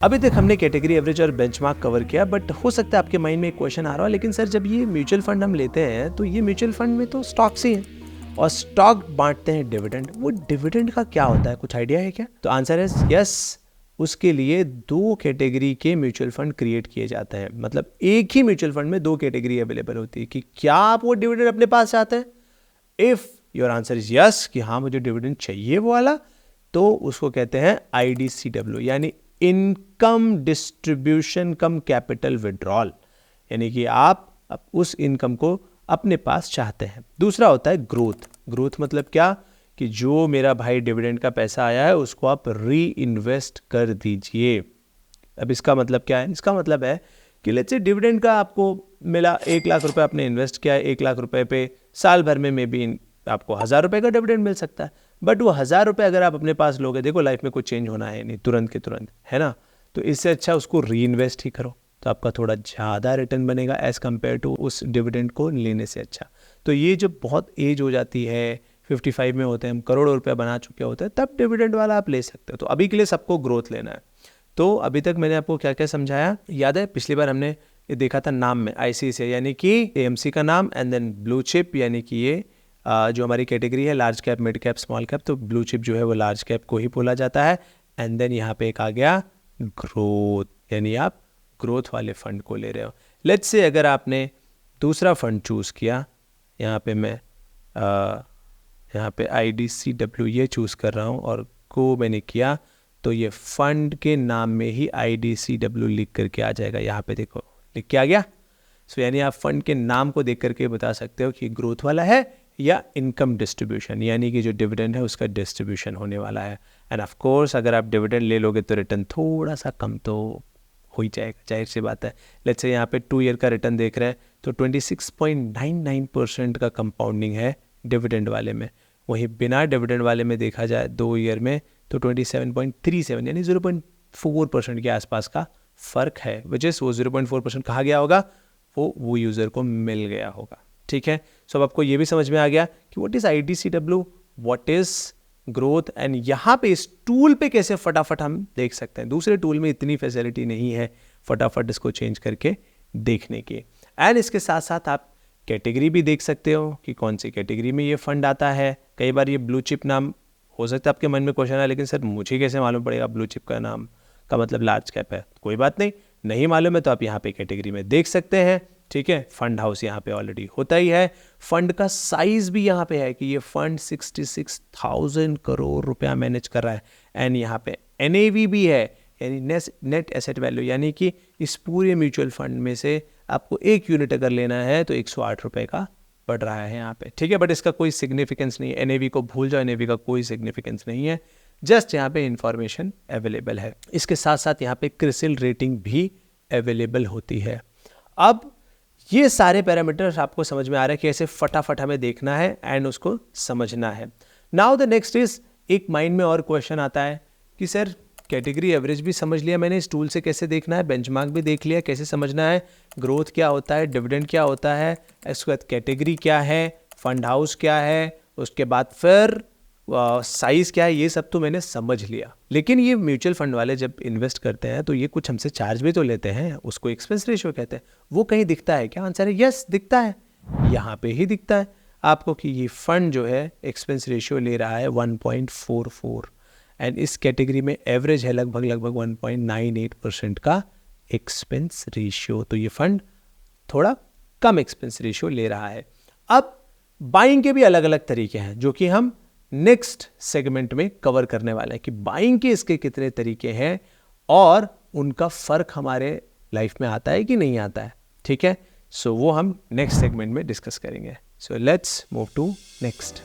अभी तक हमने कैटेगरी एवरेज और बेंचमार्क कवर किया, बट हो सकता है आपके माइंड में एक क्वेश्चन आ रहा हो, लेकिन सर जब ये म्यूचुअल फंड हम लेते हैं तो ये म्यूचुअल फंड में तो स्टॉक्स ही हैं और स्टॉक बांटते हैं डिविडेंड, वो डिविडेंड का क्या होता है, कुछ आइडिया है क्या? तो आंसर है यस, उसके लिए दो कैटेगरी के म्यूचुअल फंड क्रिएट किए जाते हैं। मतलब एक ही म्यूचुअल फंड में दो कैटेगरी अवेलेबल होती है कि क्या आप वो डिविडेंड अपने पास चाहते हैं। If your answer is yes कि हाँ मुझे डिविडेंड चाहिए वो वाला, तो उसको कहते हैं IDCW, यानी इनकम डिस्ट्रीब्यूशन कम कैपिटल विड्रॉल, यानी कि आप उस इनकम को अपने पास चाहते हैं। दूसरा होता है ग्रोथ। ग्रोथ मतलब क्या कि जो मेरा भाई डिविडेंड का पैसा आया है उसको आप री इन्वेस्ट कर दीजिए। अब इसका मतलब क्या है? इसका मतलब है कि लेट्स से डिविडेंड का आपको मिला 1 लाख रुपए, आपने इन्वेस्ट किया 1 लाख रुपए पे, साल भर में मे बी आपको 1000 रुपए का डिविडेंड मिल सकता है। बट वो 1000 रुपए अगर आप अपने पास लोगे, देखो लाइफ में कुछ चेंज होना है नहीं तुरंत के तुरंत, है ना, तो इससे अच्छा उसको री इन्वेस्ट ही करो, तो आपका थोड़ा ज़्यादा रिटर्न बनेगा एज कम्पेयर टू उस डिविडेंड को लेने से अच्छा। तो ये जब बहुत एज हो जाती है, 55 में होते हैं, हम करोड़ों रुपया बना चुके होते हैं, तब डिविडेंड वाला आप ले सकते हो। तो अभी के लिए सबको ग्रोथ लेना है। तो अभी तक मैंने आपको क्या क्या समझाया याद है? पिछली बार हमने ये देखा था नाम में ICICI यानी कि AMC का नाम, एंड देन ब्लू चिप यानी कि ये जो हमारी कैटेगरी है large cap, mid cap, small cap, तो ब्लू चिप जो है वो लार्ज कैप को ही बोला जाता है। एंड देन यहाँ पे एक आ गया ग्रोथ, यानी आप ग्रोथ वाले फंड को ले रहे हो। लेट्स से अगर आपने दूसरा फंड चूज़ किया, यहाँ पे मैं यहाँ पे IDCW ये चूज़ कर रहा हूँ और को मैंने किया, तो ये फंड के नाम में ही IDCW लिख करके आ जाएगा। यहाँ पे देखो लिख के आ गया। सो यानी आप फंड के नाम को देख करके बता सकते हो कि ग्रोथ वाला है या इनकम डिस्ट्रीब्यूशन, यानी कि जो डिविडेंड है उसका डिस्ट्रीब्यूशन होने वाला है। एंड ऑफ कोर्स अगर आप डिविडेंड ले लोगे तो रिटर्न थोड़ा सा कम तो हो ही जाएगा, जाहिर सी बात है। लेट्स से यहाँ पे 2 ईयर का रिटर्न देख रहे हैं तो 26.99% का कंपाउंडिंग है डिविडेंड वाले में। वहीं बिना डिविडेंड वाले में देखा जाए 2 ईयर में तो 27.37 यानी 0.4% के आसपास का फ़र्क है। विच इज़ वो 0.4% कहा गया होगा, वो यूज़र को मिल गया होगा। ठीक है, सो अब आपको ये भी समझ में आ गया कि what is IDCW, what is growth, and यहाँ पे इस टूल पे कैसे फटाफट हम देख सकते हैं। दूसरे टूल में इतनी फैसिलिटी नहीं है फटाफट इसको चेंज करके देखने की। एंड इसके साथ साथ आप कैटेगरी भी देख सकते हो कि कौन सी कैटेगरी में ये फंड आता है। कई बार ये ब्लू चिप नाम हो सकता है आपके मन में क्वेश्चन है, लेकिन सर मुझे कैसे मालूम पड़ेगा ब्लू चिप का नाम का मतलब लार्ज कैप है? कोई बात नहीं मालूम है तो आप यहाँ पे कैटेगरी में देख सकते हैं। ठीक है, फंड हाउस यहाँ पे ऑलरेडी होता ही है। फंड का साइज भी यहाँ पे है कि ये फंड 66,000 करोड़ रुपया मैनेज कर रहा है। एंड यहाँ पे NAV भी है, यानी नेट एसेट वैल्यू, यानी कि इस पूरे म्यूचुअल फंड में से आपको 1 यूनिट अगर लेना है तो 108 रुपये का बढ़ रहा है यहाँ पे। ठीक है, बट इसका कोई सिग्निफिकेंस नहीं है। NAV को भूल जाओ, NAV का कोई सिग्निफिकेंस नहीं है, जस्ट यहाँ पे इंफॉर्मेशन अवेलेबल है। इसके साथ साथ यहाँ पे क्रिसिल रेटिंग भी अवेलेबल होती है। अब ये सारे पैरामीटर्स आपको समझ में आ रहा है कि ऐसे फटाफट हमें देखना है एंड उसको समझना है। नाउ द नेक्स्ट इज, एक माइंड में और क्वेश्चन आता है कि सर कैटेगरी एवरेज भी समझ लिया मैंने, इस टूल से कैसे देखना है, बेंचमार्क भी देख लिया कैसे समझना है, ग्रोथ क्या होता है, डिविडेंड क्या होता है, इसके बाद कैटेगरी क्या है, फंड हाउस क्या है, उसके बाद फिर साइज क्या है, ये सब तो मैंने समझ लिया। लेकिन ये म्यूचुअल फंड वाले जब इन्वेस्ट करते हैं तो ये कुछ हमसे चार्ज भी तो लेते हैं, उसको एक्सपेंस रेशियो कहते हैं। वो कहीं दिखता है क्या? आंसर है यस, दिखता है। यहाँ पे ही दिखता है आपको कि ये फंड जो है एक्सपेंस रेशियो ले रहा है 1.44, एंड इस कैटेगरी में एवरेज है लगभग 1.98% का एक्सपेंस रेशियो। तो ये फंड थोड़ा कम एक्सपेंस रेशियो ले रहा है। अब बाइंग के भी अलग अलग तरीके हैं जो कि हम नेक्स्ट सेगमेंट में कवर करने वाले हैं कि बाइंग के इसके कितने तरीके हैं और उनका फर्क हमारे लाइफ में आता है कि नहीं आता है। ठीक है, सो वो हम नेक्स्ट सेगमेंट में डिस्कस करेंगे। So let's move to next.